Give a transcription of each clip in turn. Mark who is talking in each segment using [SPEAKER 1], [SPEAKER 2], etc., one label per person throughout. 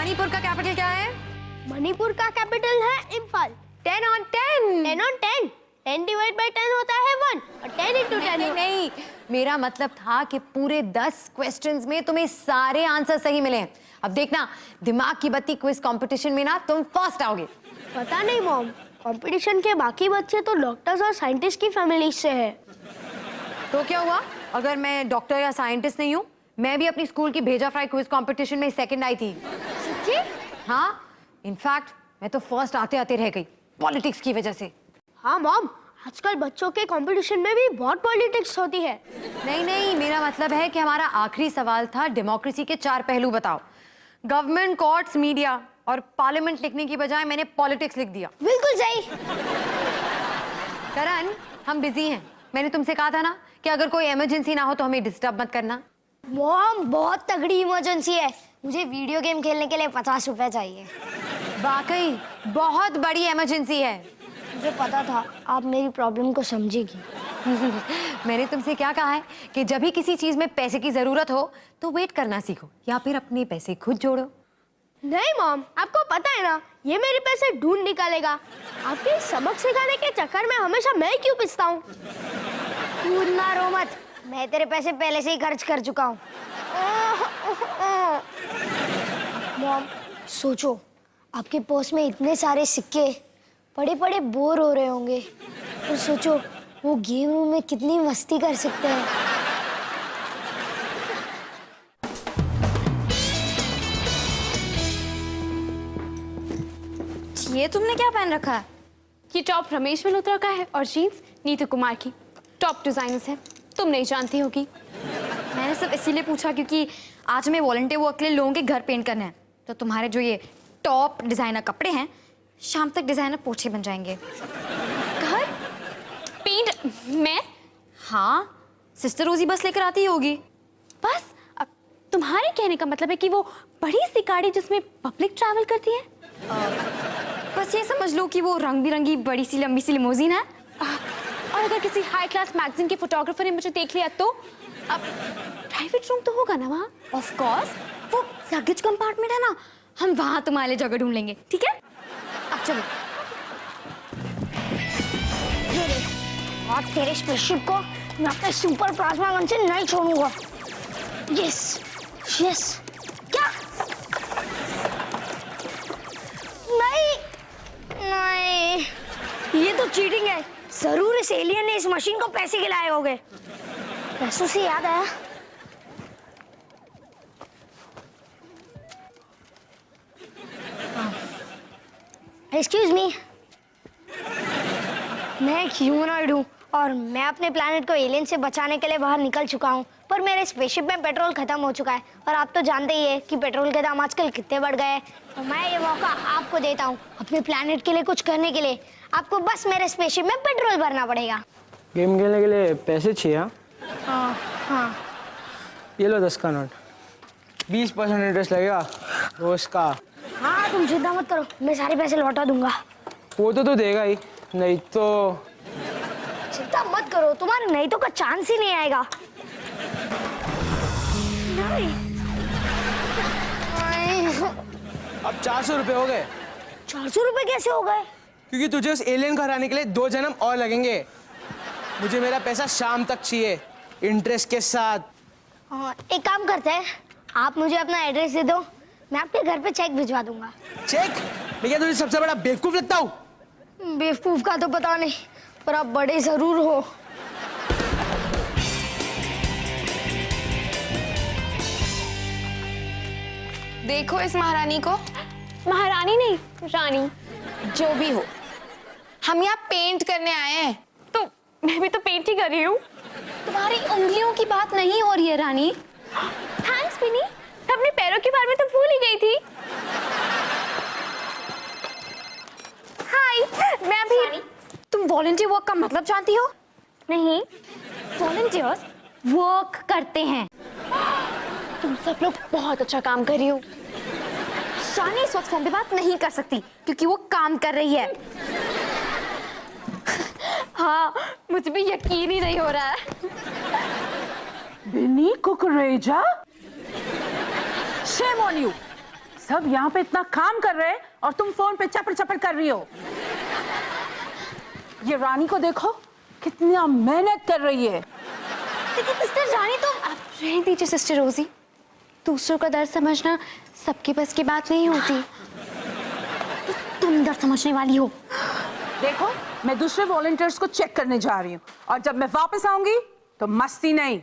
[SPEAKER 1] मणिपुर का कैपिटल क्या है?
[SPEAKER 2] मणिपुर का कैपिटल है Imphal.
[SPEAKER 1] 10 on 10।
[SPEAKER 2] 10 on 10। 10 divide by 10 होता है 1 और 10 into 10
[SPEAKER 1] नहीं, मेरा मतलब था कि पूरे 10 क्वेश्चंस में तुम्हें सारे आंसर सही मिले। अब देखना, दिमाग की बत्ती क्विज कंपटीशन में ना तुम फर्स्ट आओगे।
[SPEAKER 2] पता नहीं मॉम, कंपटीशन के बाकी बच्चे तो डॉक्टर्स और साइंटिस्ट की फैमिली से है।
[SPEAKER 1] तो क्या हुआ अगर मैं डॉक्टर या साइंटिस्ट नहीं हूँ? मैं भी अपनी स्कूल की भेजा फ्राई क्विज कंपटीशन में सेकंड आई थी।
[SPEAKER 2] सच्ची?
[SPEAKER 1] हाँ, इनफैक्ट मैं तो फर्स्ट आते आते रह गई पॉलिटिक्स की वजह से।
[SPEAKER 2] हाँ मॉम, आजकल बच्चों के कंपटीशन में भी बहुत पॉलिटिक्स होती है।
[SPEAKER 1] नहीं, मेरा मतलब है कि हमारा आखिरी सवाल था डेमोक्रेसी के 4 पहलू बताओ। गवर्नमेंट, कोर्ट्स, मीडिया और पार्लियामेंट लिखने की बजाय मैंने पॉलिटिक्स लिख दिया।
[SPEAKER 2] बिल्कुल सही।
[SPEAKER 1] करण, हम बिजी हैं। मैंने तुमसे कहा था ना कि अगर कोई इमरजेंसी ना हो तो हमें डिस्टर्ब मत करना।
[SPEAKER 2] मॉम, बहुत तगड़ी इमरजेंसी है। मुझे वीडियो गेम खेलने के लिए 50 रुपए चाहिए।
[SPEAKER 1] वाकई बहुत बड़ी इमरजेंसी है।
[SPEAKER 2] मुझे पता था आप मेरी प्रॉब्लम को समझेगी।
[SPEAKER 1] मैंने तुमसे क्या कहा है कि जब भी किसी चीज में पैसे की जरूरत हो तो वेट करना सीखो या फिर अपने पैसे खुद जोड़ो।
[SPEAKER 2] नहीं मॉम, आपको पता है ना, ये मेरे पैसे ढूंढ निकालेगा। आपके सबक सिखाने के चक्कर में हमेशा मैं क्यों पिसता हूँ? कूदना रो मत, मैं तेरे पैसे पहले से ही खर्च कर चुका हूँ। मॉम, सोचो, आपके पर्स में इतने सारे सिक्के पड़े पड़े बोर हो रहे होंगे, और सोचो वो गेम रूम में कितनी मस्ती कर सकते हैं।
[SPEAKER 3] ये तुमने क्या पहन रखा है? ये टॉप रमेश मल्होत्रा का है और जीन्स नीतू कुमार की। टॉप डिजाइनर्स है, तुम नहीं जानती होगी। मैंने सिर्फ इसीलिए पूछा क्योंकि आज हमें वॉलंटियर वर्क के लिए लोगों के घर पेंट करना है, तो तुम्हारे जो ये टॉप डिजाइनर कपड़े हैं शाम तक डिजाइनर पोछे बन जाएंगे। घर पेंट? मैं? हाँ, सिस्टर रोजी बस लेकर आती होगी। बस? अब तुम्हारे कहने का मतलब है कि वो बड़ी सी गाड़ी जिसमें पब्लिक ट्रैवल करती है? बस ये समझ लो कि वो रंग बिरंगी बड़ी सी लंबी सी लिमोजिन है। और अगर किसी हाई क्लास मैगजीन के फोटोग्राफर ने मुझे देख लिया तो? अब प्राइवेट रूम तो होगा ना वहाँ? ऑफ कोर्स, वो लगेज कंपार्टमेंट है ना, हम वहाँ तुम्हारे लिए जगह ढूंढ लेंगे, ठीक है? अब चलो।
[SPEAKER 2] ये देख, और तेरे स्पेसशिप को मैं अपने सुपर प्लाज्मा गन से नहीं छोड़ूंगा। Yes yes. क्या? नहीं नहीं, ये तो चीटिंग है। जरूर इस एलियन ने इस मशीन को पैसे खिलाए होंगे। पैसों से याद आया, एक्सक्यूज मी, मैं एक ह्यूमनॉइड हूँ और मैं अपने प्लैनेट को एलियन से बचाने के लिए बाहर निकल चुका हूँ, पर मेरे स्पेसशिप में पेट्रोल खत्म हो चुका है और आप तो जानते ही है कि पेट्रोल के दाम आजकल कितने बढ़ गए हैं। तो मैं ये मौका आपको देता हूँ अपने प्लैनेट के लिए कुछ करने के लिए। आपको बस मेरे स्पेसशिप में पेट्रोल भरना पड़ेगा।
[SPEAKER 4] गेम खेलने के लिए पैसे चाहिए?
[SPEAKER 2] हाँ हाँ।
[SPEAKER 4] ये लो 10 का नोट, 20% इंटरेस्ट लगेगा रोज का।
[SPEAKER 2] हाँ, तुम चिंता मत करो, मैं सारे पैसे लौटा दूंगा।
[SPEAKER 4] वो तो तू देगा ही, नहीं तो।
[SPEAKER 2] चिंता मत करो, तुम्हारे नहीं तो का चांस ही नहीं आएगा। नहीं।
[SPEAKER 4] अब 400 रुपये हो गए।
[SPEAKER 2] 400 रुपए कैसे हो गए?
[SPEAKER 4] क्योंकि तुझे उस एलियन को हराने के लिए 2 जन्म और लगेंगे। मुझे मेरा पैसा शाम तक चाहिए, इंटरेस्ट के साथ।
[SPEAKER 2] एक काम करते हैं, आप मुझे अपना एड्रेस दे दो, मैं आपके घर पे चेक भिजवा दूंगा।
[SPEAKER 4] चेक? मैं क्या तुझे सबसे बड़ा बेवकूफ लगता हूँ?
[SPEAKER 2] बेवकूफ का तो पता नहीं, पर आप बड़े जरूर हो।
[SPEAKER 3] देखो इस महारानी को। महारानी नहीं, रानी, जो भी हो। हम यहाँ पेंट करने आए हैं, तो मैं भी तो पेंट ही कर रही हूँ। तुम्हारी उंगलियों की बात नहीं हो रही है रानी। थैंक्स पिनी, मैं अपने पैरों के बारे में तो भूल ही गई थी। हाय, मैं अभी। तुम वॉलंटियर वर्क का मतलब जानती हो? नहीं, वॉलंटियर्स वर्क करते हैं। तुम सब लोग बहुत अच्छा काम कर रही हो। शानी इस वक्त फोन पे बात नहीं कर सकती क्योंकि वो काम कर रही है। हाँ, मुझे भी यकीन ही नहीं हो रहा है।
[SPEAKER 5] Benny Cucurella? Shame on you! सब यहाँ पे इतना काम कर रहे हैं और तुम फोन पे चपड़ चपड़ कर रही हो। ये रानी को देखो कितना मेहनत कर रही है।
[SPEAKER 3] लेकिन सिस्टर रानी तो आप रहने दीजिए सिस्टर रोजी, दूसरों का दर्द समझना सबके बस की बात नहीं होती। तो तुम दर्द समझने वाली हो।
[SPEAKER 5] देखो मैं दूसरे वॉलंटियर्स को चेक करने जा रही हूँ और जब मैं वापस आऊंगी तो मस्ती नहीं,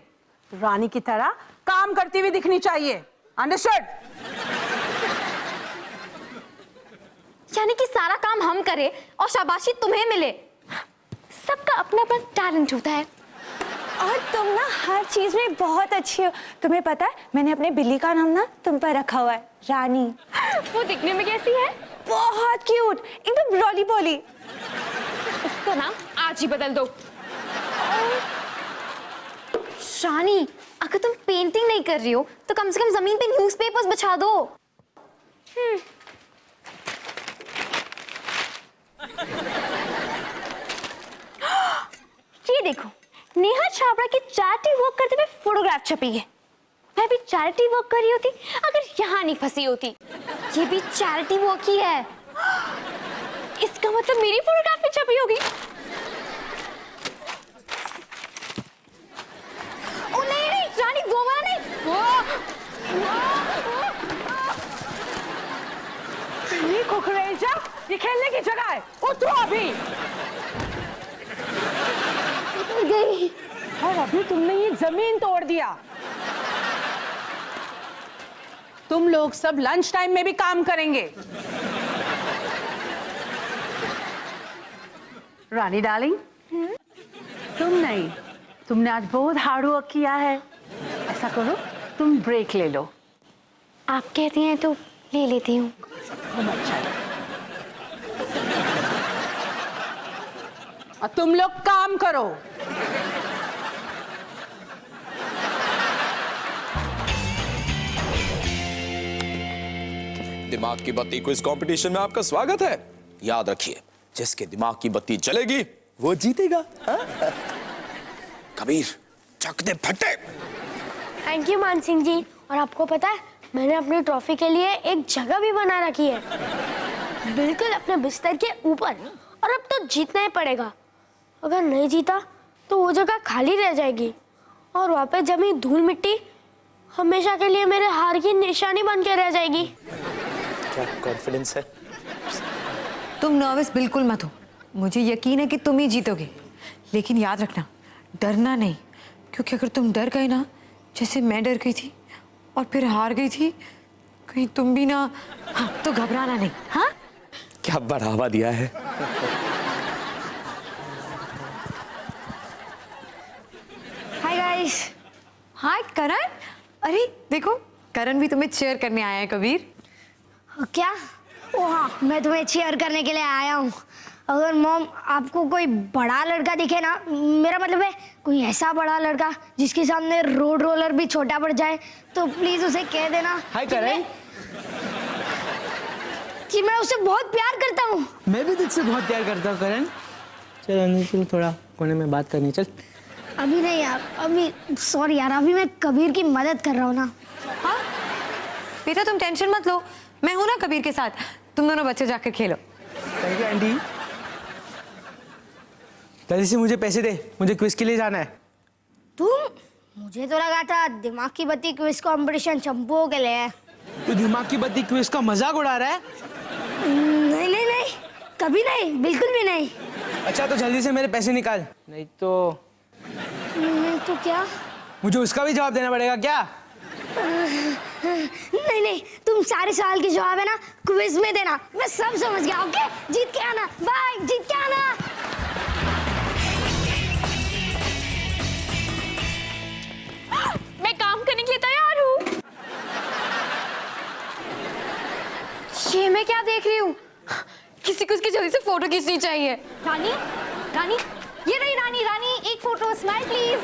[SPEAKER 5] रानी की तरह काम करती हुई दिखनी चाहिए। अंडरस्टूड?
[SPEAKER 3] यानी कि सारा काम हम करें और शाबाशी तुम्हें मिले। सबका अपना अपना टैलेंट होता है।
[SPEAKER 6] और तुम ना हर चीज में बहुत अच्छी हो। तुम्हें पता है मैंने अपने बिल्ली का नाम ना तुम पर रखा हुआ है, रानी।
[SPEAKER 3] वो दिखने में कैसी है?
[SPEAKER 6] बहुत क्यूट, एकदम रॉली पॉली।
[SPEAKER 3] उसका नाम आज ही बदल दो। रानी, अगर तुम पेंटिंग नहीं कर रही हो तो कम से कम जमीन पे न्यूज़पेपर्स बिछा दो। ये देखो, नेहा छाबड़ा की चैरिटी वर्क करते हुए फोटोग्राफ छपी है। मैं भी चैरिटी वर्क कर रही होती अगर यहाँ नहीं फंसी होती। ये भी चैरिटी वर्क ही है। इसका मतलब मेरी फोटोग्राफ भी छपी होगी। ओ नहीं नहीं रानी, वो वाला नहीं,
[SPEAKER 5] ये कुकरेजा, ये खेलने की जगह है, उठो अभी।
[SPEAKER 3] गई।
[SPEAKER 5] और अभी तुमने ये जमीन तोड़ दिया। तुम लोग सब लंच टाइम में भी काम करेंगे। रानी डार्लिंग, तुम नहीं, तुमने आज बहुत हार्ड वर्क किया है। ऐसा करो तुम ब्रेक ले लो।
[SPEAKER 3] आप कहती हैं तो ले लेती हूँ।
[SPEAKER 5] अच्छा, और तुम लोग काम करो।
[SPEAKER 7] दिमाग की बत्ती क्विज कंपटीशन में आपका स्वागत है। याद रखिए, जिसके दिमाग की बत्ती जलेगी वो जीतेगा। कबीर, चक दे फटे।
[SPEAKER 2] थैंक यू मान सिंह जी। और आपको पता है मैंने अपनी ट्रॉफी के लिए एक जगह भी बना रखी है, बिल्कुल अपने बिस्तर के ऊपर। और अब तो जीतना ही पड़ेगा। अगर नहीं जीता तो वो जगह खाली रह जाएगी और वहाँ पे जमी धूल मिट्टी हमेशा के लिए मेरे हार की निशानी बन के रह जाएगी।
[SPEAKER 7] क्या कॉन्फिडेंस है?
[SPEAKER 1] तुम नर्वस बिल्कुल मत हो, मुझे यकीन है कि तुम ही जीतोगे। लेकिन याद रखना, डरना नहीं, क्योंकि अगर तुम डर गए ना, जैसे मैं डर गई थी और फिर हार गई थी, कहीं तुम भी ना, हाँ, तो घबराना नहीं। हाँ,
[SPEAKER 7] क्या बढ़ावा दिया है।
[SPEAKER 2] Hi guys.
[SPEAKER 1] हाय करण। अरे देखो, करण भी तुम्हें चीयर करने आया है। कबीर,
[SPEAKER 2] क्या? ओ हाँ, मैं तुम्हें चीयर करने के लिए आया हूँ। अगर मॉम आपको कोई बड़ा लड़का दिखे ना, मेरा मतलब है कोई ऐसा बड़ा लड़का जिसके सामने रोड रोलर भी छोटा पड़ जाए, तो प्लीज उसे कह देना
[SPEAKER 4] हाय करण।
[SPEAKER 2] कि मैं उसे बहुत प्यार करता हूँ।
[SPEAKER 4] मैं भी तुझसे बहुत प्यार करता हूँ करण। चल अंजलि, चल थोड़ा कोने में बात करनी। चल।
[SPEAKER 2] अभी नहीं यार, अभी सॉरी यार, अभी मैं कबीर की मदद कर रहा हूँ ना।
[SPEAKER 1] हाँ बेटा, तुम टेंशन मत लो, मैं हूं ना कबीर के साथ। तुम दोनों बच्चे जाकर खेलो।
[SPEAKER 4] Thank you aunty. जल्दी से मुझे पैसे दे, मुझे क्विज के लिए जाना है।
[SPEAKER 2] तुम? मुझे तो लगा था दिमाग की बत्ती क्विज कंपटीशन चंपुओं के लिए है।
[SPEAKER 4] तू दिमाग की बत्ती क्विज का मजाक उड़ा रहा है?
[SPEAKER 2] नहीं नहीं नहीं, कभी नहीं, बिल्कुल भी नहीं।
[SPEAKER 4] अच्छा तो जल्दी से मेरे पैसे निकाल, नहीं तो
[SPEAKER 2] नहीं तो क्या?
[SPEAKER 4] मुझे उसका भी जवाब देना पड़ेगा क्या?
[SPEAKER 2] नहीं नहीं, तुम सारे सवाल के जवाब है ना क्विज में देना। मैं सब समझ गया। ओके, जीत के आना। बाय, जीत के आना।
[SPEAKER 3] मैं काम करने के लिए तैयार हूँ। ये मैं क्या देख रही हूँ? किसी को उसकी जल्दी से फोटो खींचनी चाहिए। रानी, रानी, ये रही रानी। रानी एक फोटो, स्माइल प्लीज।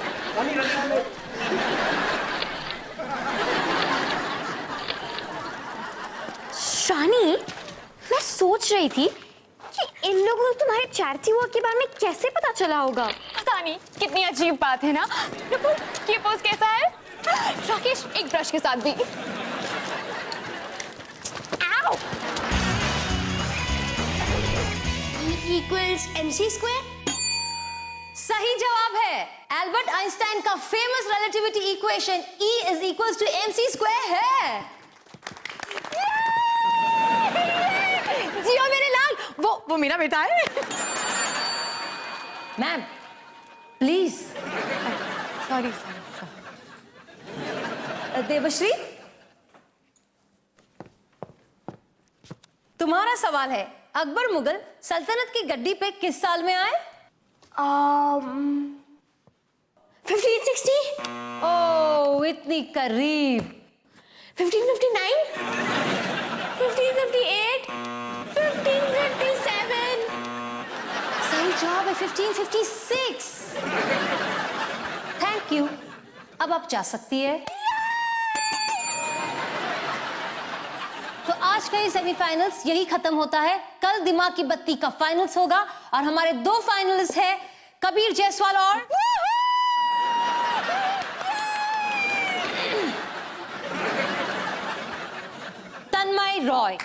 [SPEAKER 3] रानी, मैं सोच रही थी कि इन लोगों को तुम्हारे चैरिटी वर्क के बारे में कैसे पता चला होगा। पता नहीं, कितनी अजीब बात है ना। रुको, ये पोज कैसा है? राकेश, एक ब्रश के साथ भी।
[SPEAKER 2] Equals mc square.
[SPEAKER 8] सही जवाब है। एल्बर्ट आइंस्टाइन का famous relativity equation E is equals to mc square है।
[SPEAKER 1] जियो मेरे लाल, वो मेरा बेटा है।
[SPEAKER 8] Ma'am please.
[SPEAKER 1] सॉरी।
[SPEAKER 8] देवश्री, तुम्हारा सवाल है, अकबर मुगल सल्तनत की गद्दी पे किस साल में आए?
[SPEAKER 2] 1560,
[SPEAKER 8] ओह इतनी करीब।
[SPEAKER 2] 1559, 1558, 1557।
[SPEAKER 8] सही जवाब है 1556। Thank you. अब आप जा सकती है। तो आज का ये सेमीफाइनल्स यही खत्म होता है। कल दिमाग की बत्ती का फाइनल्स होगा और हमारे 2 फाइनलिस्ट हैं कबीर जायसवाल और तन्मय रॉय।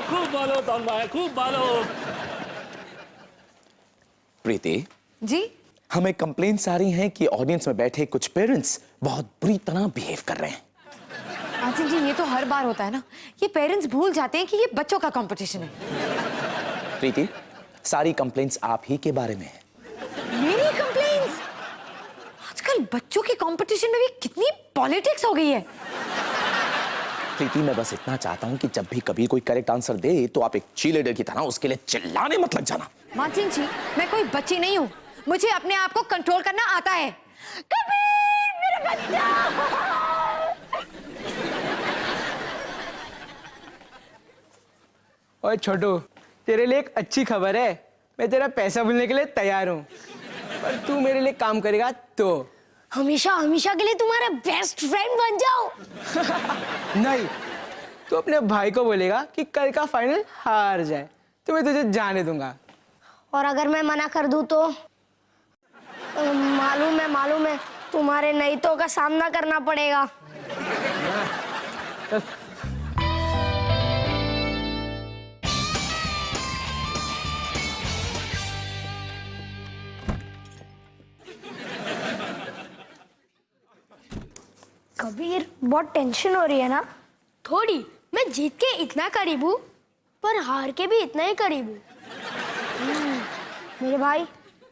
[SPEAKER 9] खूब बोलो तन्मय, खूब बोलो।
[SPEAKER 7] प्रीति,
[SPEAKER 1] जी
[SPEAKER 7] हमें कंप्लेंट्स आ रही हैं कि ऑडियंस में बैठे कुछ पेरेंट्स बहुत बुरी तरह बिहेव कर रहे हैं।
[SPEAKER 1] आसिम जी, ये तो हर बार होता है ना। ये पेरेंट्स भूल जाते हैं कि ये बच्चों का कंपटीशन है।
[SPEAKER 7] प्रीति, सारी कंप्लेंट्स आप ही के बारे में है।
[SPEAKER 1] मेरी कंप्लेंट्स? आजकल बच्चों के कंपटीशन में भी कितनी पॉलिटिक्स हो गई है।
[SPEAKER 7] प्रीति, मैं बस इतना चाहता हूं कि जब भी कभी कोई करेक्ट आंसर दे तो आप एक चीयरलीडर की तरह उसके लिए चिल्लाने मत लग जाना।
[SPEAKER 1] मानसिंह जी, मैं कोई बच्ची नहीं हूँ। मुझे अपने आप को कंट्रोल करना आता है। कबीर मेरा बच्चा।
[SPEAKER 4] और छोटू, तेरे लिए एक अच्छी खबर है। मैं तेरा पैसा भूलने के लिए तैयार हूँ, पर तू मेरे लिए काम करेगा तो।
[SPEAKER 2] हमेशा हमेशा के लिए तुम्हारा बेस्ट फ्रेंड बन जाओ।
[SPEAKER 4] नहीं, तू अपने भाई को बोलेगा कि कल का फाइनल हार जाए तो मैं तुझे जाने दूंगा।
[SPEAKER 2] और अगर मैं मना कर दूं तो मालूम है तुम्हारे नईतों का सामना करना पड़ेगा। कबीर, बहुत टेंशन हो रही है ना? थोड़ी। मैं जीत के इतना करीब हूँ, पर हार के भी इतना ही करीब हूँ। मेरे भाई,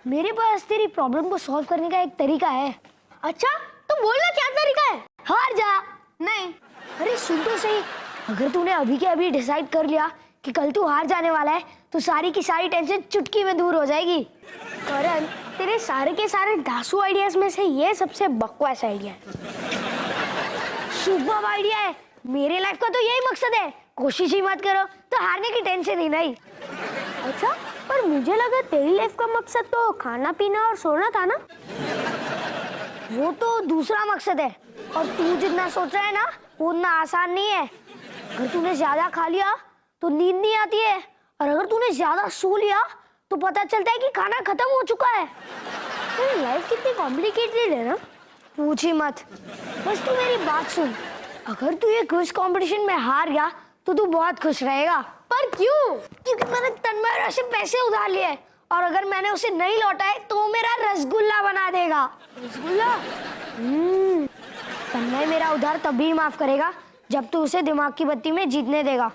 [SPEAKER 2] मेरे पास तेरी प्रॉब्लम को सॉल्व करने का एक तरीका है। अच्छा, तो बोलना क्या तरीका है? हार जा। नहीं, अरे सुन तो सही। अगर तूने अभी के अभी डिसाइड कर लिया कि कल तू हार जाने वाला है, तो सारी की सारी टेंशन चुटकी में दूर हो जाएगी। करण, तेरे सारे के सारे धांसू आइडियाज में से ये सबसे बकवास आइडिया है। सुपर आइडिया है। मेरे लाइफ का तो यही मकसद है, कोशिश ही मत करो तो हारने की टेंशन ही नहीं। अच्छा, पर मुझे लगा तेरी लाइफ का मकसद तो खाना पीना और सोना था ना? वो तो दूसरा मकसद है, और तू जितना सोच रहा है ना, वो उतना आसान नहीं है। अगर तूने ज्यादा खा लिया तो नींद नहीं आती है, और अगर तूने ज्यादा सो लिया तो पता चलता है कि खाना खत्म हो चुका है। तेरी लाइफ कितनी कॉम्प्लिकेटेड है ना, पूछ ही मत। बस तू मेरी बात सुन। अगर तू ये क्विज कंपटीशन में हार गया तो तू बहुत खुश रहेगा। पर क्यों? क्योंकि मैंने तन्मय से पैसे उधार लिए, और अगर मैंने उसे नहीं लौटाए तो वो मेरा रसगुल्ला बना देगा। रसगुल्ला? तन्मय मेरा उधार तभी माफ करेगा जब तू उसे दिमाग की बत्ती में जीतने देगा।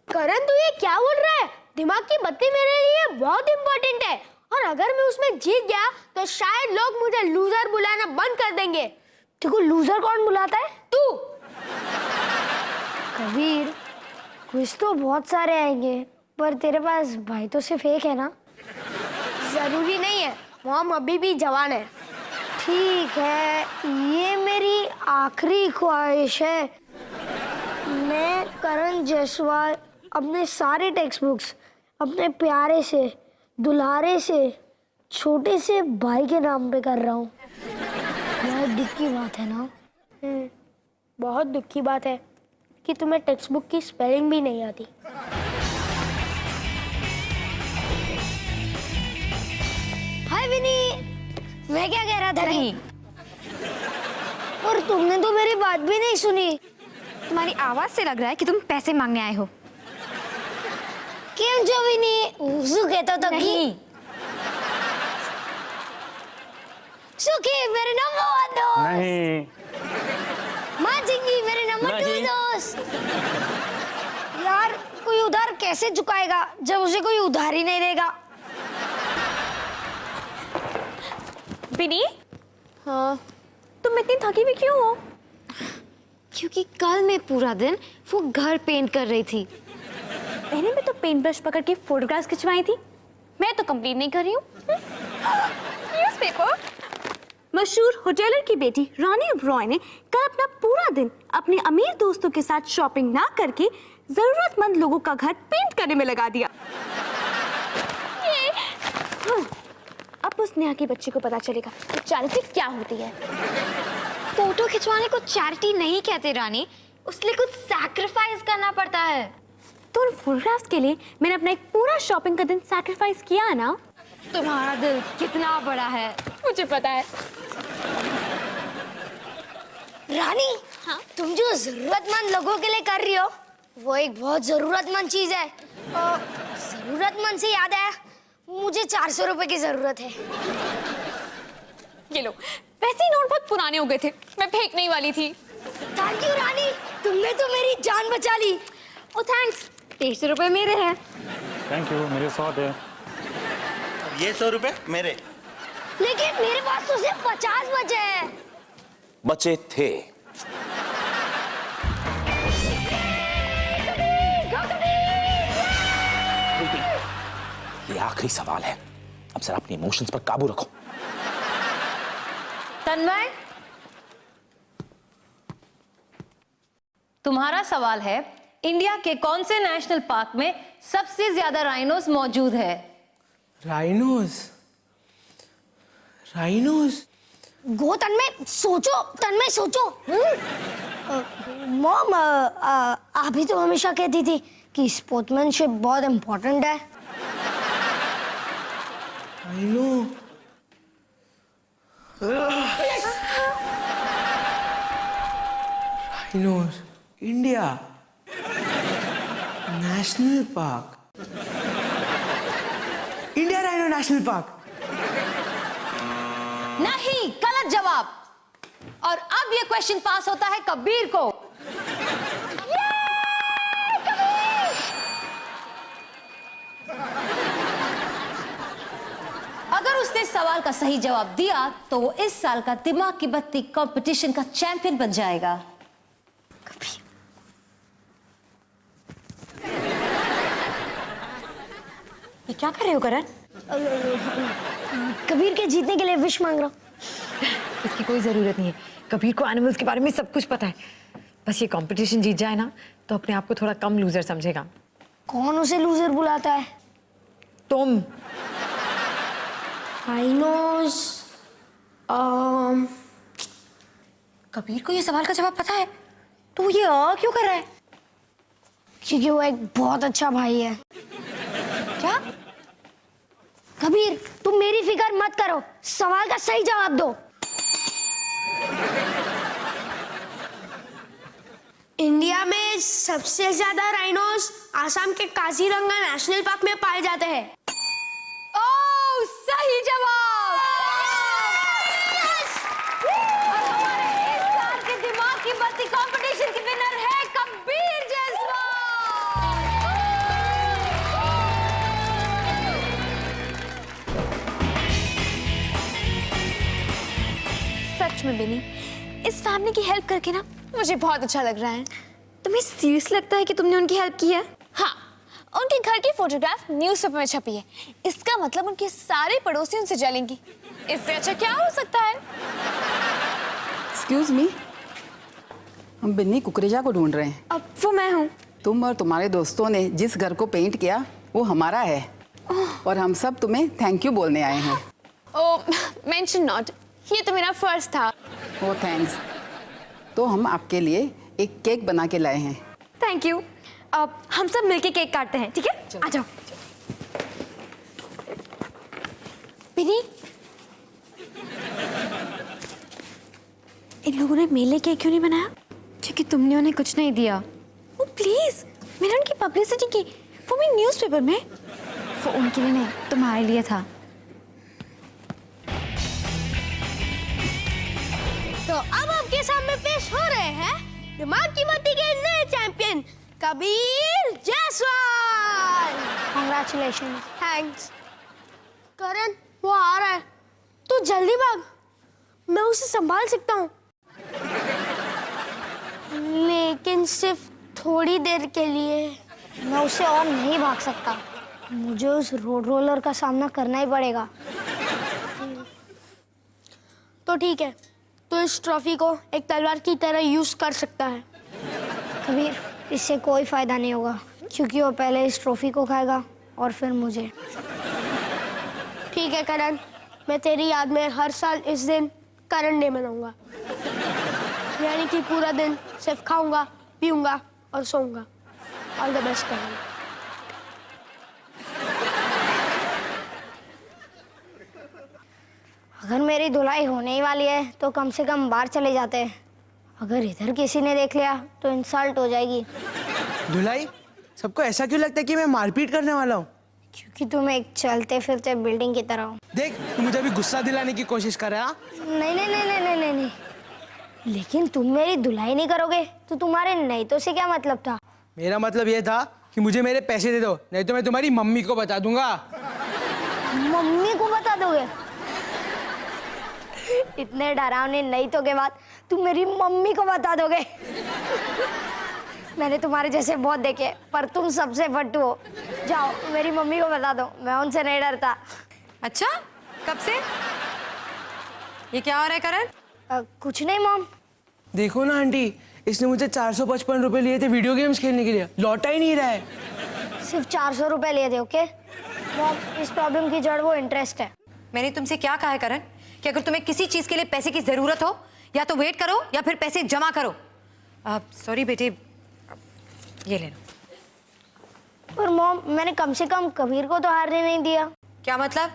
[SPEAKER 2] करण, तू ये क्या बोल रहा है? दिमाग की बत्ती मेरे लिए बहुत इंपॉर्टेंट है, और अगर मैं उसमें जीत गया तो शायद लोग मुझे लूजर बुलाना बंद कर देंगे। देखो, लूजर कौन बुलाता है? तू। कबीर, क्विज तो बहुत सारे आएंगे, पर तेरे पास भाई तो सिर्फ एक है ना? जरूरी नहीं है, मॉम अभी भी जवान है। ठीक है, ये मेरी आखिरी ख्वाहिश है। मैं करण जायसवाल अपने सारे टेक्स्ट बुक्स अपने प्यारे से, दुलारे से, छोटे से भाई के नाम पे कर रहा हूँ। बहुत दुख की बात है ना? बहुत दुख की बात है कि तुम्हें टेक्स्ट बुक की स्पेलिंग भी नहीं आती। हाय विनी, मैं क्या कह रहा था?
[SPEAKER 3] नहीं,
[SPEAKER 2] और तुमने तो मेरी बात भी नहीं सुनी।
[SPEAKER 3] तुम्हारी आवाज से लग रहा है कि तुम पैसे मांगने आए हो।
[SPEAKER 2] કેમ છો વિની? હું શું કહેતો તો કે શું કે मेरे नंबर 1 दोस्त
[SPEAKER 9] नहीं
[SPEAKER 2] माँ जिंगी मेरे नंबर 2
[SPEAKER 9] नहीं।
[SPEAKER 2] दोस्त। यार कोई उधार कैसे चुकाएगा जब उसे कोई उधार ही नहीं देगा।
[SPEAKER 3] बिनी, हाँ, तुम इतनी थकी हुई क्यों हो?
[SPEAKER 1] क्योंकि कल मैं पूरा दिन वो घर पेंट कर रही थी।
[SPEAKER 3] मैंने भी तो पेंट ब्रश पकड़ के फोटोग्राफ्स खिंचवाई थी। मैं तो कंप्लीट नहीं कर रही हूँ। न्यूज़पेपर। मशहूर होटलर की बेटी रानी ओबरॉय ने कल अपना पूरा दिन अपने अमीर दोस्तों के साथ शॉपिंग ना करके जरूरतमंद लोगों का घर पेंट करने में लगा दिया। अब उस नेहा की बच्ची को पता चलेगा कि चैरिटी क्या होती है।
[SPEAKER 1] फोटो खिंचवाने को चैरिटी नहीं कहते रानी, उसके लिए कुछ सैक्रिफाइस करना पड़ता है।
[SPEAKER 3] तो उन फोटोग्राफ्स के लिए मैंने अपना एक पूरा शॉपिंग का दिन सैक्रिफाइस किया है ना।
[SPEAKER 1] तुम्हारा दिल कितना बड़ा है
[SPEAKER 3] मुझे पता है।
[SPEAKER 2] रानी हाँ? तुम जो जरूरतमंद लोगों के लिए कर रही हो वो एक बहुत जरूरतमंद चीज है। जरूरतमंद से याद आया, मुझे 400 रुपए की जरूरत है।
[SPEAKER 3] ये लो, वैसे ही नोट बहुत पुराने हो गए थे, मैं फेंकने ही वाली थी।
[SPEAKER 2] थैंक यू रानी, तुमने तो मेरी जान बचा ली।
[SPEAKER 3] ओ थैंक्स, 150 रुपए मेरे हैं।
[SPEAKER 9] थैंक यू, मेरे 100 है।
[SPEAKER 10] ये 100 रुपए मेरे।
[SPEAKER 2] लेकिन मेरे पास तो सिर्फ 50 बचे हैं।
[SPEAKER 7] बचे थे। ये आखिरी सवाल है, अब जरा अपने इमोशंस पर काबू रखो।
[SPEAKER 8] तन्मय, तुम्हारा सवाल है, इंडिया के कौन से नेशनल पार्क में सबसे ज्यादा राइनोस मौजूद है?
[SPEAKER 4] राइनोस। राइनोस।
[SPEAKER 2] गो तन्मय सोचो। मॉम आप ही तो हमेशा कहती थी कि स्पोर्ट्समैनशिप बहुत इंपॉर्टेंट है।
[SPEAKER 4] Rhino. Rhinos. India. National park. India rhino national park.
[SPEAKER 8] नहीं, गलत जवाब। और अब ये क्वेश्चन पास होता है कबीर को। अगर उसने सवाल का सही जवाब दिया तो वो इस साल का दिमाग की बत्ती कंपटीशन का चैंपियन बन जाएगा।
[SPEAKER 1] ये क्या कर रहे हो करण?
[SPEAKER 2] कबीर के जीतने के लिए विश मांग रहा हूँ।
[SPEAKER 1] इसकी कोई जरूरत नहीं है, कबीर को एनिमल्स के बारे में सब कुछ पता है। बस ये कंपटीशन जीत जाए ना तो अपने आप को थोड़ा कम लूजर समझेगा।
[SPEAKER 2] कौन उसे लूजर बुलाता है?
[SPEAKER 1] तुम।
[SPEAKER 2] राइनोस।
[SPEAKER 1] कबीर को ये सवाल का जवाब पता है, तो ये क्यों कर रहा है?
[SPEAKER 2] क्योंकि वो एक बहुत अच्छा भाई है।
[SPEAKER 1] क्या?
[SPEAKER 2] कबीर, तुम मेरी फिक्र मत करो, सवाल का सही जवाब दो।
[SPEAKER 11] इंडिया में सबसे ज्यादा राइनोस आसाम के काजीरंगा नेशनल पार्क में पाए जाते हैं।
[SPEAKER 3] ओह, सही जवाब।
[SPEAKER 8] और हमारे इस साल के दिमाग की बत्ती कंपटीशन की विनर है कबीर जायसवाल।
[SPEAKER 3] सच में बिनी, इस फैमिली की हेल्प करके ना मुझे बहुत अच्छा लग रहा है। तुम्हें सीरियस लगता है कि तुमने उनकी हेल्प की है? हाँ, उनके घर की फोटोग्राफ न्यूज़पेपर में छपी है। इसका मतलब उनके सारे पड़ोसी उनसे जलेंगी। इससे अच्छा क्या हो सकता है?
[SPEAKER 5] एक्सक्यूज मी, हम बिन्नी कुकरेजा को ढूंढ रहे हैं।
[SPEAKER 3] अब वो मैं हूँ।
[SPEAKER 5] तुम और तुम्हारे दोस्तों ने जिस घर को पेंट किया वो हमारा है, और हम सब तुम्हें थैंक यू बोलने आए हैं।
[SPEAKER 3] ओह, मेंशन नॉट, ये तो मेरा फर्ज था।
[SPEAKER 5] ओ थैंक्स। तो हम आपके लिए एक केक बना के लाए हैं।
[SPEAKER 3] Thank you. अब हम सब मिलके केक काटते हैं, ठीक है? आ जाओ। बिनी, इन लोगों ने मेरे लिए केक क्यों नहीं बनाया?
[SPEAKER 1] क्योंकि तुमने उन्हें कुछ नहीं दिया।
[SPEAKER 3] ओ प्लीज, मैंने उनकी पब्लिसिटी की, वो भी न्यूज़पेपर में? वो उनके लिए नहीं, तुम्हारे लिए था।
[SPEAKER 11] तो अब आपके सामने पेश हो रहे हैं दिमाग की बत्ती के नए champion Kabir Jaiswal.
[SPEAKER 2] Congratulation.
[SPEAKER 11] Thanks. Karan, वो आ रहा है, तू जल्दी भाग, मैं उसे संभाल सकता हूँ, लेकिन सिर्फ थोड़ी देर के लिए।
[SPEAKER 2] मैं उससे और नहीं भाग सकता, मुझे उस रोड रोलर का सामना करना ही पड़ेगा।
[SPEAKER 11] तो ठीक है, तो इस ट्रॉफी को एक तलवार की तरह यूज कर सकता है।
[SPEAKER 2] कबीर, इससे कोई फायदा नहीं होगा, क्योंकि वो पहले इस ट्रॉफी को खाएगा और फिर मुझे।
[SPEAKER 11] ठीक है करण, मैं तेरी याद में हर साल इस दिन करण डे मनाऊंगा, यानी कि पूरा दिन सिर्फ खाऊंगा, पीऊंगा और सोऊंगा। ऑल द बेस्ट करण।
[SPEAKER 2] अगर मेरी धुलाई होने ही वाली है तो कम से कम बाहर चले जाते हैं। अगर इधर किसी ने देख लिया तो इंसल्ट हो जाएगी।
[SPEAKER 4] धुलाई? सबको ऐसा क्यों लगता है कि मैं मारपीट करने वाला हूँ?
[SPEAKER 2] क्योंकि तुम एक चलते फिरते बिल्डिंग की तरह हो।
[SPEAKER 4] देख, तू मुझे अभी गुस्सा दिलाने की कोशिश कर रहा है।
[SPEAKER 2] नहीं नहीं नहीं नहीं नहीं नहीं नहीं, लेकिन तुम मेरी धुलाई नहीं करोगे तो तुम्हारे नहीं तो से क्या मतलब था?
[SPEAKER 4] मेरा मतलब ये था कि मुझे मेरे पैसे दे दो, नहीं तो मैं तुम्हारी मम्मी को बता दूंगा।
[SPEAKER 2] मम्मी को बता दोगे? इतने डरावने नहीं तो के बाद तुम मेरी मम्मी को बता दोगे? मैंने तुम्हारे जैसे बहुत देखे, पर तुम सबसे फट्टू हो। जाओ मेरी मम्मी को बता दो, मैं उनसे नहीं डरता।
[SPEAKER 1] अच्छा, कब से ये क्या हो रहा है करण?
[SPEAKER 2] कुछ नहीं मॉम।
[SPEAKER 4] देखो ना आंटी, इसने मुझे 455 रुपए लिए थे वीडियो गेम्स खेलने के लिए, लौटा ही नहीं रहा है।
[SPEAKER 2] सिर्फ 400 रुपए लिए थे, ओके? मॉम, इस प्रॉब्लम की जड़ वो इंटरेस्ट है।
[SPEAKER 1] मैंने तुमसे क्या कहा है करण कि अगर तुम्हें किसी चीज के लिए पैसे की जरूरत हो या तो वेट करो या फिर पैसे जमा करो। सॉरी बेटे, ये ले लो।
[SPEAKER 2] पर मॉम, मैंने कम से कम कबीर को तो हारने नहीं दिया।
[SPEAKER 1] क्या मतलब?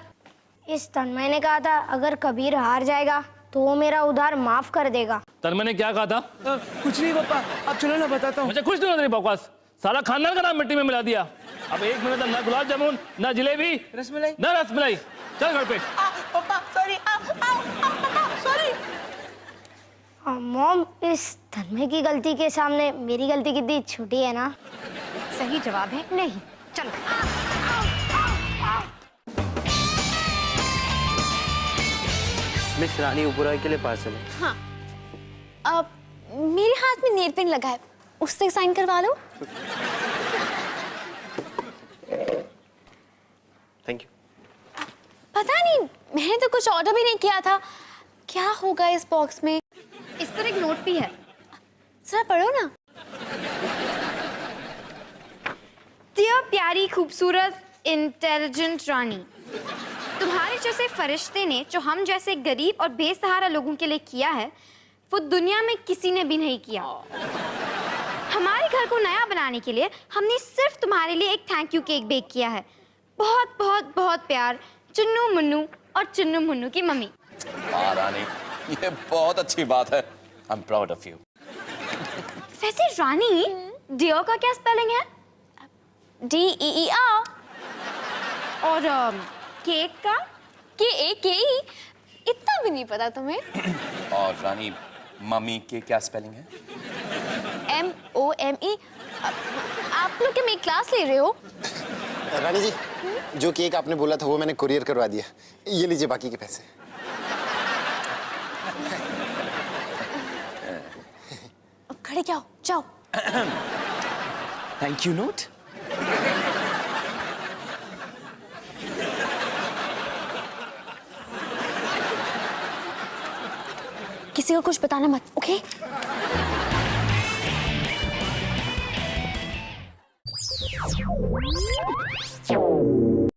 [SPEAKER 2] इस तन्मय ने कहा था अगर कबीर हार जाएगा तो वो मेरा उधार माफ कर देगा।
[SPEAKER 9] तन्मय ने क्या कहा था?
[SPEAKER 4] कुछ नहीं पापा, अब चलो ना बताता हूँ।
[SPEAKER 9] मुझे कुछ नहीं तेरी बकवास, सारा खानदान का नाम मिट्टी में मिला दिया। अब एक मिनट ना गुलाब जामुन, ना जलेबी,
[SPEAKER 4] रसमलाई,
[SPEAKER 9] ना रसमलाई। चल घर पे।
[SPEAKER 4] पापा सॉरी, सॉरी।
[SPEAKER 2] मॉम, इस तन्मय की गलती के सामने मेरी गलती कितनी छोटी है ना?
[SPEAKER 1] सही जवाब है नहीं। चलो।
[SPEAKER 10] मिस रानी उबराई के लिए पार्सल है।
[SPEAKER 3] हाँ, अब मेरे हाथ में नेल पेंट लगा है, उससे साइन करवा लो।
[SPEAKER 10] Thank you.
[SPEAKER 3] पता नहीं, मैंने तो कुछ ऑर्डर भी नहीं किया था। क्या होगा इस बॉक्स में? इस पर एक नोट भी है, जरा पढ़ो ना। डियर प्यारी खूबसूरत इंटेलिजेंट रानी, तुम्हारे जैसे फरिश्ते ने जो हम जैसे गरीब और बेसहारा लोगों के लिए किया है वो दुनिया में किसी ने भी नहीं किया। हमारे घर को नया बनाने के लिए हमने सिर्फ तुम्हारे लिए एक थैंक यू केक बेक किया है। बहुत बहुत बहुत प्यार, चुन्नू मुन्नू और चुन्नू मुन्नू की मम्मी।
[SPEAKER 7] हाँ रानी, ये बहुत अच्छी बात है। I am proud of you.
[SPEAKER 3] वैसे रानी, डियर का क्या स्पेलिंग है? DEER। और केक का? KAKE। इतना भी नहीं पता तुम्हें?
[SPEAKER 7] और रानी, मम्मी के क्या स्पेलिंग है?
[SPEAKER 3] MOME। आप लोग क्या मेरी क्लास ले रहे हो?
[SPEAKER 12] रानी जी, जो केक आपने बोला था वो मैंने कुरियर करवा दिया, ये लीजिए बाकी के पैसे।
[SPEAKER 3] अब खड़े क्या हो, जाओ।
[SPEAKER 7] Thank you note.
[SPEAKER 3] किसी को कुछ बताना मत, ओके?
[SPEAKER 2] Okay?